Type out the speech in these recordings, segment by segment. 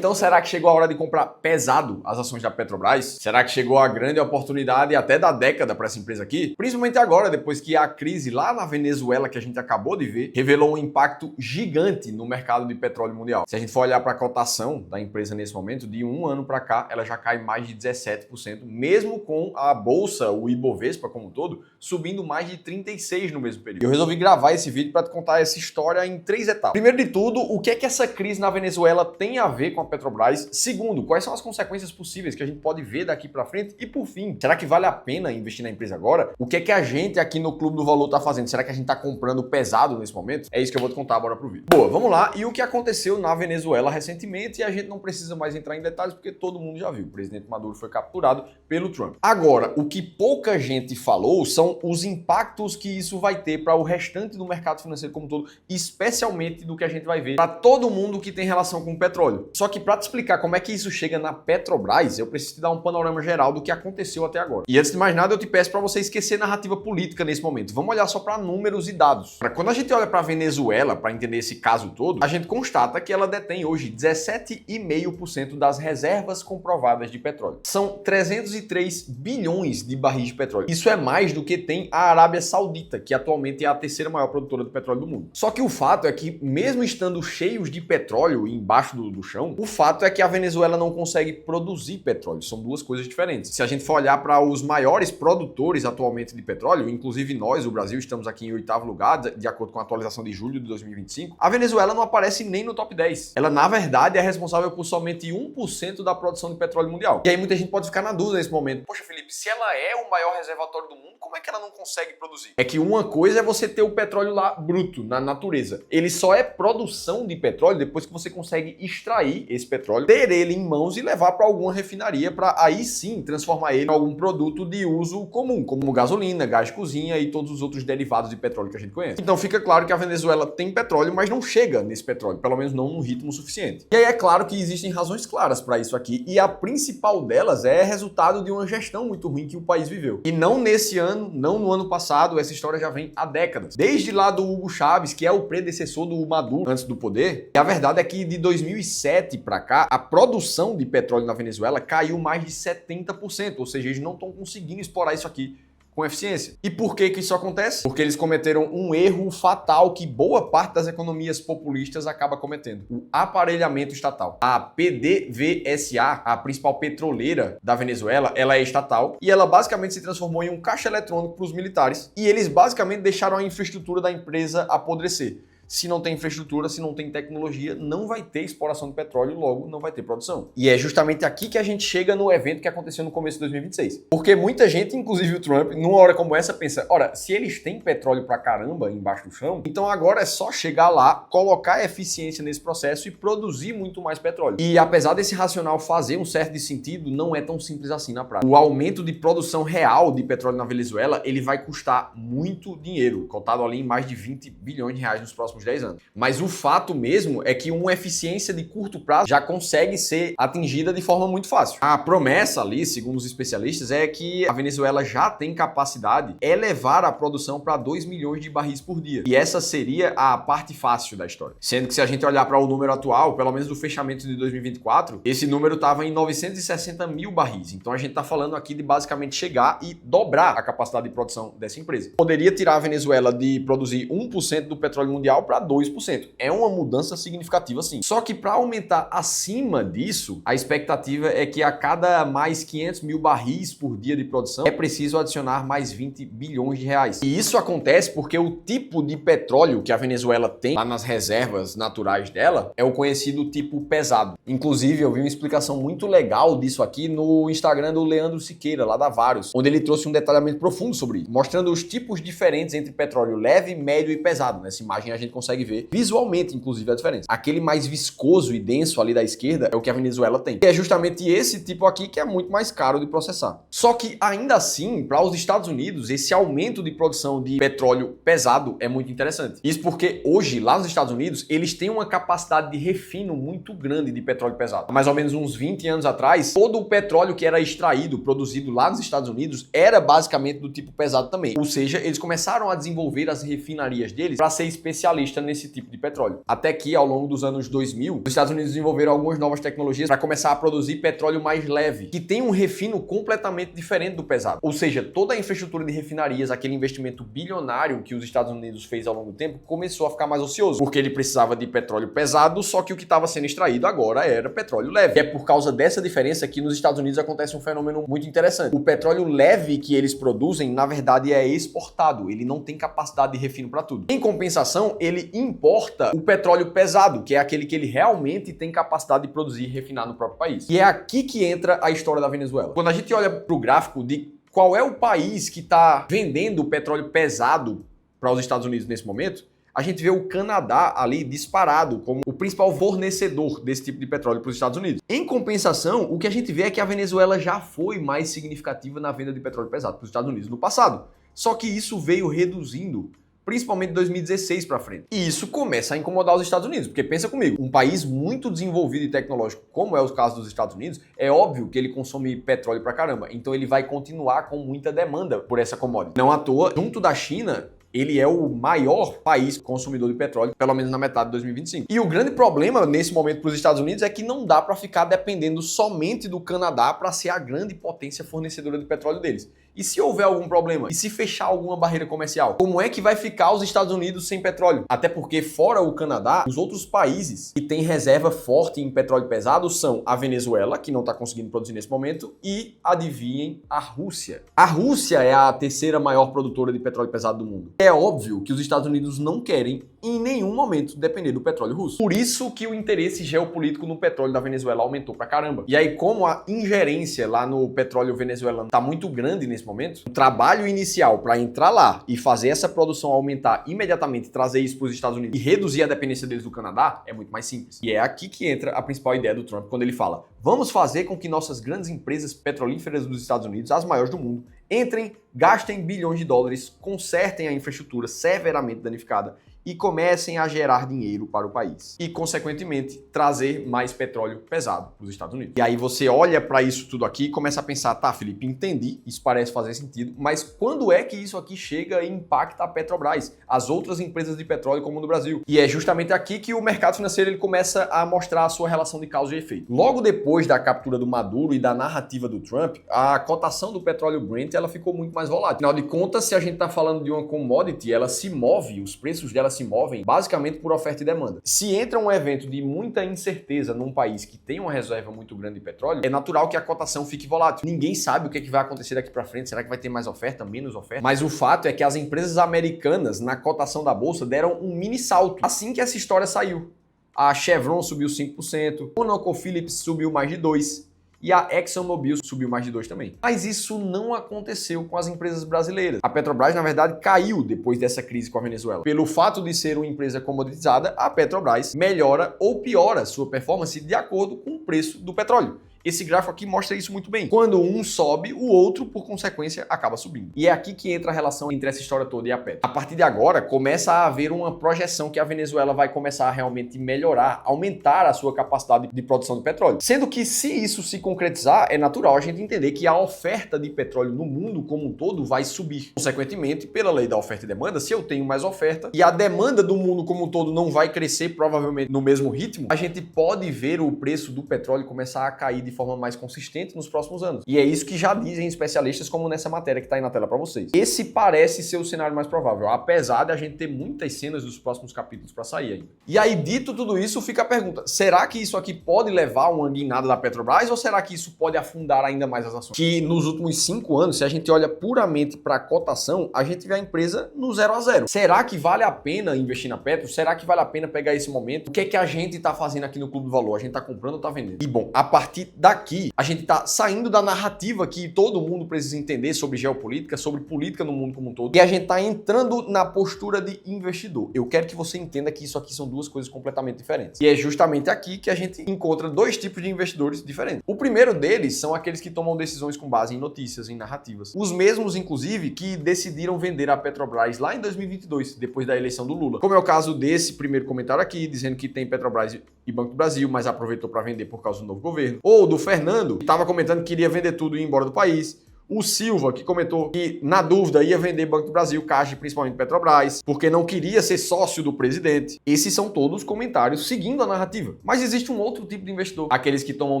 Então será que chegou a hora de comprar pesado as ações da Petrobras? Será que chegou a grande oportunidade até da década para essa empresa aqui? Principalmente agora, depois que a crise lá na Venezuela, que a gente acabou de ver, revelou um impacto gigante no mercado de petróleo mundial. Se a gente for olhar para a cotação da empresa nesse momento, de um ano para cá, ela já cai mais de 17%, mesmo com a bolsa, o Ibovespa como um todo, subindo mais de 36% no mesmo período. Eu resolvi gravar esse vídeo para te contar essa história em 3 etapas. Primeiro de tudo, o que é que essa crise na Venezuela tem a ver com a Petrobras? Segundo, quais são as consequências possíveis que a gente pode ver daqui para frente? E por fim, será que vale a pena investir na empresa agora? O que é que a gente aqui no Clube do Valor tá fazendo? Será que a gente tá comprando pesado nesse momento? É isso que eu vou te contar agora pro vídeo. Boa, vamos lá. E o que aconteceu na Venezuela recentemente, e a gente não precisa mais entrar em detalhes porque todo mundo já viu. O presidente Maduro foi capturado pelo Trump. Agora, o que pouca gente falou são os impactos que isso vai ter para o restante do mercado financeiro como um todo, especialmente do que a gente vai ver para todo mundo que tem relação com o petróleo. Só que para te explicar como é que isso chega na Petrobras, eu preciso te dar um panorama geral do que aconteceu até agora. E antes de mais nada, eu te peço para você esquecer narrativa política nesse momento. Vamos olhar só para números e dados. Quando a gente olha para a Venezuela, para entender esse caso todo, a gente constata que ela detém hoje 17,5% das reservas comprovadas de petróleo. São 303 bilhões de barris de petróleo. Isso é mais do que tem a Arábia Saudita, que atualmente é a terceira maior produtora de petróleo do mundo. Só que o fato é que, mesmo estando cheios de petróleo embaixo do chão, o fato é que a Venezuela não consegue produzir petróleo. São duas coisas diferentes. Se a gente for olhar para os maiores produtores atualmente de petróleo, inclusive nós, o Brasil, estamos aqui em 8º lugar, de acordo com a atualização de julho de 2025, a Venezuela não aparece nem no top 10. Ela, na verdade, é responsável por somente 1% da produção de petróleo mundial. E aí muita gente pode ficar na dúvida nesse momento. Poxa, Felipe, se ela é o maior reservatório do mundo, como é que ela não consegue produzir? É que uma coisa é você ter o petróleo lá bruto, na natureza. Ele só é produção de petróleo depois que você consegue extrair esse petróleo, ter ele em mãos e levar para alguma refinaria para aí sim transformar ele em algum produto de uso comum, como gasolina, gás de cozinha e todos os outros derivados de petróleo que a gente conhece. Então fica claro que a Venezuela tem petróleo, mas não chega nesse petróleo, pelo menos não num ritmo suficiente. E aí é claro que existem razões claras para isso aqui, e a principal delas é resultado de uma gestão muito ruim que o país viveu. E não nesse ano, não no ano passado, essa história já vem há décadas. Desde lá do Hugo Chávez, que é o predecessor do Maduro antes do poder, e a verdade é que de 2007 para cá, a produção de petróleo na Venezuela caiu mais de 70%, ou seja, eles não estão conseguindo explorar isso aqui com eficiência. E por que isso acontece? Porque eles cometeram um erro fatal que boa parte das economias populistas acaba cometendo: o aparelhamento estatal. A PDVSA, a principal petroleira da Venezuela, ela é estatal e ela basicamente se transformou em um caixa eletrônico para os militares, e eles basicamente deixaram a infraestrutura da empresa apodrecer. Se não tem infraestrutura, se não tem tecnologia, não vai ter exploração de petróleo, logo não vai ter produção. E é justamente aqui que a gente chega no evento que aconteceu no começo de 2026. Porque muita gente, inclusive o Trump, numa hora como essa, pensa: ora, se eles têm petróleo pra caramba embaixo do chão, então agora é só chegar lá, colocar eficiência nesse processo e produzir muito mais petróleo. E apesar desse racional fazer um certo sentido, não é tão simples assim na prática. O aumento de produção real de petróleo na Venezuela, ele vai custar muito dinheiro, cotado ali em mais de 20 bilhões de reais nos próximos 10 anos. Mas o fato mesmo é que uma eficiência de curto prazo já consegue ser atingida de forma muito fácil. A promessa ali, segundo os especialistas, é que a Venezuela já tem capacidade de elevar a produção para 2 milhões de barris por dia. E essa seria a parte fácil da história. Sendo que se a gente olhar para o número atual, pelo menos do fechamento de 2024, esse número estava em 960 mil barris. Então a gente está falando aqui de basicamente chegar e dobrar a capacidade de produção dessa empresa. Poderia tirar a Venezuela de produzir 1% do petróleo mundial para 2%. É uma mudança significativa, sim. Só que para aumentar acima disso, a expectativa é que a cada mais 500 mil barris por dia de produção é preciso adicionar mais 20 bilhões de reais. E isso acontece porque o tipo de petróleo que a Venezuela tem lá nas reservas naturais dela é o conhecido tipo pesado. Inclusive, eu vi uma explicação muito legal disso aqui no Instagram do Leandro Siqueira, lá da Vários, onde ele trouxe um detalhamento profundo sobre isso, mostrando os tipos diferentes entre petróleo leve, médio e pesado. Nessa imagem a gente consegue ver visualmente, inclusive, a diferença. Aquele mais viscoso e denso ali da esquerda é o que a Venezuela tem. E é justamente esse tipo aqui que é muito mais caro de processar. Só que, ainda assim, para os Estados Unidos, esse aumento de produção de petróleo pesado é muito interessante. Isso porque hoje, lá nos Estados Unidos, eles têm uma capacidade de refino muito grande de petróleo pesado. Há mais ou menos uns 20 anos atrás, todo o petróleo que era extraído, produzido lá nos Estados Unidos, era basicamente do tipo pesado também. Ou seja, eles começaram a desenvolver as refinarias deles para ser especialistas especialista nesse tipo de petróleo. Até que, ao longo dos anos 2000, os Estados Unidos desenvolveram algumas novas tecnologias para começar a produzir petróleo mais leve, que tem um refino completamente diferente do pesado. Ou seja, toda a infraestrutura de refinarias, aquele investimento bilionário que os Estados Unidos fez ao longo do tempo, começou a ficar mais ocioso, porque ele precisava de petróleo pesado, só que o que estava sendo extraído agora era petróleo leve. E é por causa dessa diferença que nos Estados Unidos acontece um fenômeno muito interessante. O petróleo leve que eles produzem, na verdade, é exportado. Ele não tem capacidade de refino para tudo. Em compensação, ele importa o petróleo pesado, que é aquele que ele realmente tem capacidade de produzir e refinar no próprio país. E é aqui que entra a história da Venezuela. Quando a gente olha para o gráfico de qual é o país que está vendendo o petróleo pesado para os Estados Unidos nesse momento, a gente vê o Canadá ali disparado como o principal fornecedor desse tipo de petróleo para os Estados Unidos. Em compensação, o que a gente vê é que a Venezuela já foi mais significativa na venda de petróleo pesado para os Estados Unidos no passado. Só que isso veio reduzindo, principalmente de 2016 para frente. E isso começa a incomodar os Estados Unidos, porque pensa comigo, um país muito desenvolvido e tecnológico, como é o caso dos Estados Unidos, é óbvio que ele consome petróleo pra caramba. Então ele vai continuar com muita demanda por essa commodity. Não à toa, junto da China, ele é o maior país consumidor de petróleo, pelo menos na metade de 2025. E o grande problema nesse momento para os Estados Unidos é que não dá para ficar dependendo somente do Canadá para ser a grande potência fornecedora de petróleo deles. E se houver algum problema? E se fechar alguma barreira comercial? Como é que vai ficar os Estados Unidos sem petróleo? Até porque, fora o Canadá, os outros países que têm reserva forte em petróleo pesado são a Venezuela, que não está conseguindo produzir nesse momento, e, adivinhem, a Rússia. A Rússia é a terceira maior produtora de petróleo pesado do mundo. É óbvio que os Estados Unidos não querem, em nenhum momento, depender do petróleo russo. Por isso que o interesse geopolítico no petróleo da Venezuela aumentou pra caramba. E aí, como a ingerência lá no petróleo venezuelano está muito grande nesse momento, o trabalho inicial para entrar lá e fazer essa produção aumentar imediatamente, trazer isso para os Estados Unidos e reduzir a dependência deles do Canadá é muito mais simples. E é aqui que entra a principal ideia do Trump quando ele fala: vamos fazer com que nossas grandes empresas petrolíferas dos Estados Unidos, as maiores do mundo, entrem, gastem bilhões de dólares, consertem a infraestrutura severamente danificada e comecem a gerar dinheiro para o país. E, consequentemente, trazer mais petróleo pesado para os Estados Unidos. E aí você olha para isso tudo aqui e começa a pensar: tá, Felipe, entendi, isso parece fazer sentido, mas quando é que isso aqui chega e impacta a Petrobras, as outras empresas de petróleo como no Brasil? E é justamente aqui que o mercado financeiro ele começa a mostrar a sua relação de causa e efeito. Logo depois da captura do Maduro e da narrativa do Trump, a cotação do petróleo Brent ela ficou muito mais volátil. Afinal de contas, se a gente está falando de uma commodity, ela se move, os preços dela se movem basicamente por oferta e demanda. Se entra um evento de muita incerteza num país que tem uma reserva muito grande de petróleo, é natural que a cotação fique volátil. Ninguém sabe o que vai acontecer daqui para frente. Será que vai ter mais oferta, menos oferta? Mas o fato é que as empresas americanas na cotação da bolsa deram um mini salto assim que essa história saiu. A Chevron subiu 5%, a ConocoPhillips subiu mais de 2%. E a ExxonMobil subiu mais de 2 também. Mas isso não aconteceu com as empresas brasileiras. A Petrobras, na verdade, caiu depois dessa crise com a Venezuela. Pelo fato de ser uma empresa comoditizada, a Petrobras melhora ou piora sua performance de acordo com o preço do petróleo. Esse gráfico aqui mostra isso muito bem. Quando um sobe, o outro, por consequência, acaba subindo. E é aqui que entra a relação entre essa história toda e a Petro. A partir de agora, começa a haver uma projeção que a Venezuela vai começar a realmente melhorar, aumentar a sua capacidade de produção de petróleo. Sendo que, se isso se concretizar, é natural a gente entender que a oferta de petróleo no mundo como um todo vai subir. Consequentemente, pela lei da oferta e demanda, se eu tenho mais oferta e a demanda do mundo como um todo não vai crescer provavelmente no mesmo ritmo, a gente pode ver o preço do petróleo começar a cair de forma mais consistente nos próximos anos. E é isso que já dizem especialistas, como nessa matéria que está aí na tela para vocês. Esse parece ser o cenário mais provável, apesar de a gente ter muitas cenas dos próximos capítulos para sair ainda. E aí, dito tudo isso, fica a pergunta: será que isso aqui pode levar a uma guinada da Petrobras ou será que isso pode afundar ainda mais as ações? Que nos últimos 5 anos, se a gente olha puramente para a cotação, a gente vê a empresa no 0 a 0. Será que vale a pena investir na Petro? Será que vale a pena pegar esse momento? O que é que a gente está fazendo aqui no Clube do Valor? A gente está comprando ou está vendendo? E bom, a partir daqui, a gente está saindo da narrativa que todo mundo precisa entender sobre geopolítica, sobre política no mundo como um todo, e a gente está entrando na postura de investidor. Eu quero que você entenda que isso aqui são duas coisas completamente diferentes. E é justamente aqui que a gente encontra dois tipos de investidores diferentes. O primeiro deles são aqueles que tomam decisões com base em notícias, em narrativas. Os mesmos, inclusive, que decidiram vender a Petrobras lá em 2022, depois da eleição do Lula. Como é o caso desse primeiro comentário aqui, dizendo que tem Petrobras e Banco do Brasil, mas aproveitou para vender por causa do novo governo. Ou do Fernando, que estava comentando que queria vender tudo e ir embora do país. O Silva, que comentou que, na dúvida, ia vender Banco do Brasil, Caixa, principalmente Petrobras, porque não queria ser sócio do presidente. Esses são todos comentários seguindo a narrativa. Mas existe um outro tipo de investidor, aqueles que tomam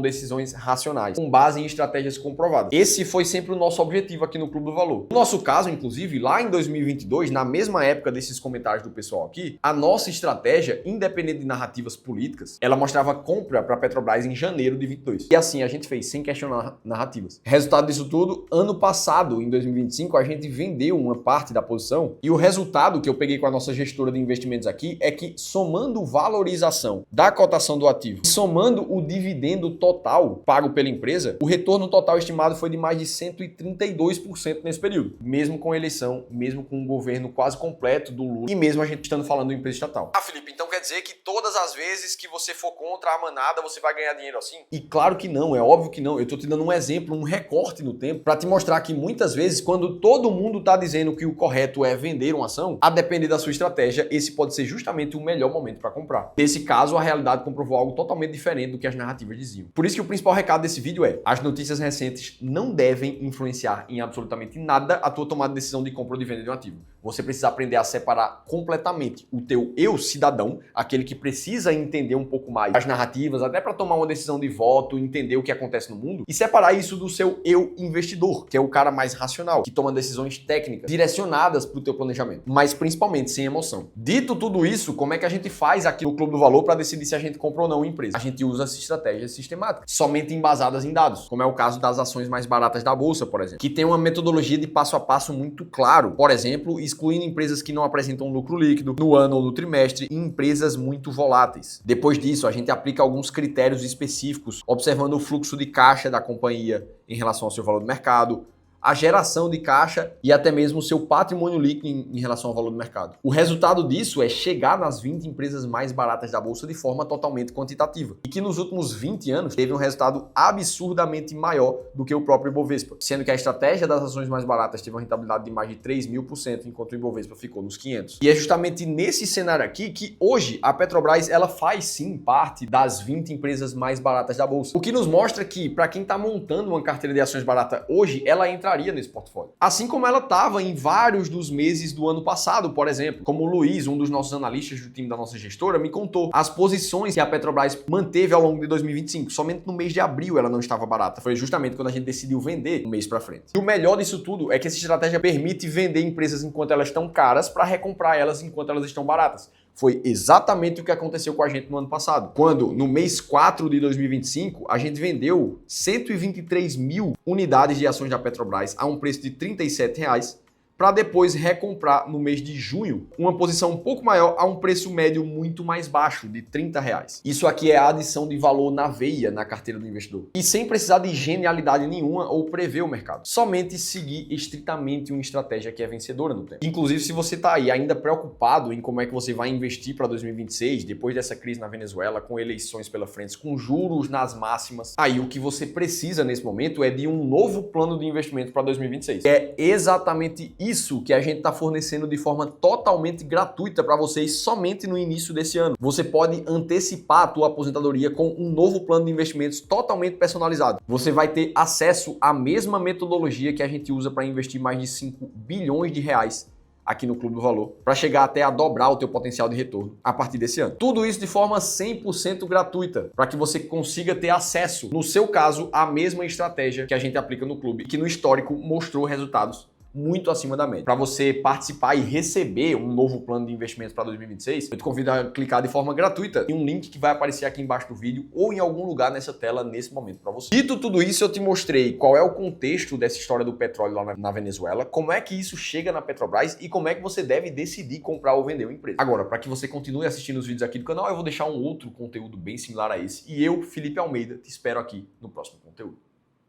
decisões racionais, com base em estratégias comprovadas. Esse foi sempre o nosso objetivo aqui no Clube do Valor. No nosso caso, inclusive, lá em 2022, na mesma época desses comentários do pessoal aqui, a nossa estratégia, independente de narrativas políticas, ela mostrava compra para a Petrobras em janeiro de 22. E assim a gente fez, sem questionar narrativas. Resultado disso tudo, ano passado, em 2025, a gente vendeu uma parte da posição e o resultado que eu peguei com a nossa gestora de investimentos aqui é que, somando valorização da cotação do ativo, somando o dividendo total pago pela empresa, o retorno total estimado foi de mais de 132% nesse período, mesmo com a eleição, mesmo com o governo quase completo do Lula e mesmo a gente estando falando de empresa estatal. Ah, Felipe, então quer dizer que todas as vezes que você for contra a manada, você vai ganhar dinheiro assim? E claro que não, é óbvio que não. Eu tô te dando um exemplo, um recorte no tempo, para te mostrar que muitas vezes, quando todo mundo tá dizendo que o correto é vender uma ação, a depender da sua estratégia, esse pode ser justamente o melhor momento para comprar. Nesse caso, a realidade comprovou algo totalmente diferente do que as narrativas diziam. Por isso que o principal recado desse vídeo é: as notícias recentes não devem influenciar em absolutamente nada a tua tomada de decisão de compra ou de venda de um ativo. Você precisa aprender a separar completamente o teu eu cidadão, aquele que precisa entender um pouco mais as narrativas, até para tomar uma decisão de voto, entender o que acontece no mundo, e separar isso do seu eu investidor, que é o cara mais racional, que toma decisões técnicas, direcionadas para o teu planejamento, mas principalmente sem emoção. Dito tudo isso, como é que a gente faz aqui no Clube do Valor para decidir se a gente compra ou não uma empresa? A gente usa estratégias sistemáticas, somente embasadas em dados, como é o caso das ações mais baratas da bolsa, por exemplo, que tem uma metodologia de passo a passo muito claro. Por exemplo, excluindo empresas que não apresentam lucro líquido no ano ou no trimestre e empresas muito voláteis. Depois disso, a gente aplica alguns critérios específicos, observando o fluxo de caixa da companhia em relação ao seu valor do mercado, a geração de caixa e até mesmo o seu patrimônio líquido em relação ao valor do mercado. O resultado disso é chegar nas 20 empresas mais baratas da bolsa de forma totalmente quantitativa e que nos últimos 20 anos teve um resultado absurdamente maior do que o próprio Ibovespa, sendo que a estratégia das ações mais baratas teve uma rentabilidade de mais de 3.000%, enquanto o Ibovespa ficou nos 500. E é justamente nesse cenário aqui que hoje a Petrobras ela faz sim parte das 20 empresas mais baratas da bolsa, o que nos mostra que para quem está montando uma carteira de ações barata hoje, ela entra nesse portfólio. Assim como ela estava em vários dos meses do ano passado, por exemplo, como o Luiz, um dos nossos analistas do time da nossa gestora, me contou as posições que a Petrobras manteve ao longo de 2025. Somente no mês de abril ela não estava barata. Foi justamente quando a gente decidiu vender um mês para frente. E o melhor disso tudo é que essa estratégia permite vender empresas enquanto elas estão caras para recomprar elas enquanto elas estão baratas. Foi exatamente o que aconteceu com a gente no ano passado, quando no mês 4 de 2025 a gente vendeu 123 mil unidades de ações da Petrobras a um preço de R$ 37,00 para depois recomprar no mês de junho uma posição um pouco maior a um preço médio muito mais baixo, de R$ 30,00. Isso aqui é a adição de valor na veia na carteira do investidor. E sem precisar de genialidade nenhuma ou prever o mercado. Somente seguir estritamente uma estratégia que é vencedora no tempo. Inclusive, se você está aí ainda preocupado em como é que você vai investir para 2026, depois dessa crise na Venezuela, com eleições pela frente, com juros nas máximas, aí o que você precisa nesse momento é de um novo plano de investimento para 2026. É exatamente isso que a gente está fornecendo de forma totalmente gratuita para vocês somente no início desse ano. Você pode antecipar a tua aposentadoria com um novo plano de investimentos totalmente personalizado. Você vai ter acesso à mesma metodologia que a gente usa para investir mais de 5 bilhões de reais aqui no Clube do Valor, para chegar até a dobrar o teu potencial de retorno a partir desse ano. Tudo isso de forma 100% gratuita, para que você consiga ter acesso, no seu caso, à mesma estratégia que a gente aplica no clube, que no histórico mostrou resultados muito acima da média. Para você participar e receber um novo plano de investimento para 2026, eu te convido a clicar de forma gratuita em um link que vai aparecer aqui embaixo do vídeo ou em algum lugar nessa tela nesse momento para você. Dito tudo isso, eu te mostrei qual é o contexto dessa história do petróleo lá na Venezuela, como é que isso chega na Petrobras e como é que você deve decidir comprar ou vender uma empresa. Agora, para que você continue assistindo os vídeos aqui do canal, eu vou deixar um outro conteúdo bem similar a esse. E eu, Felipe Almeida, te espero aqui no próximo conteúdo.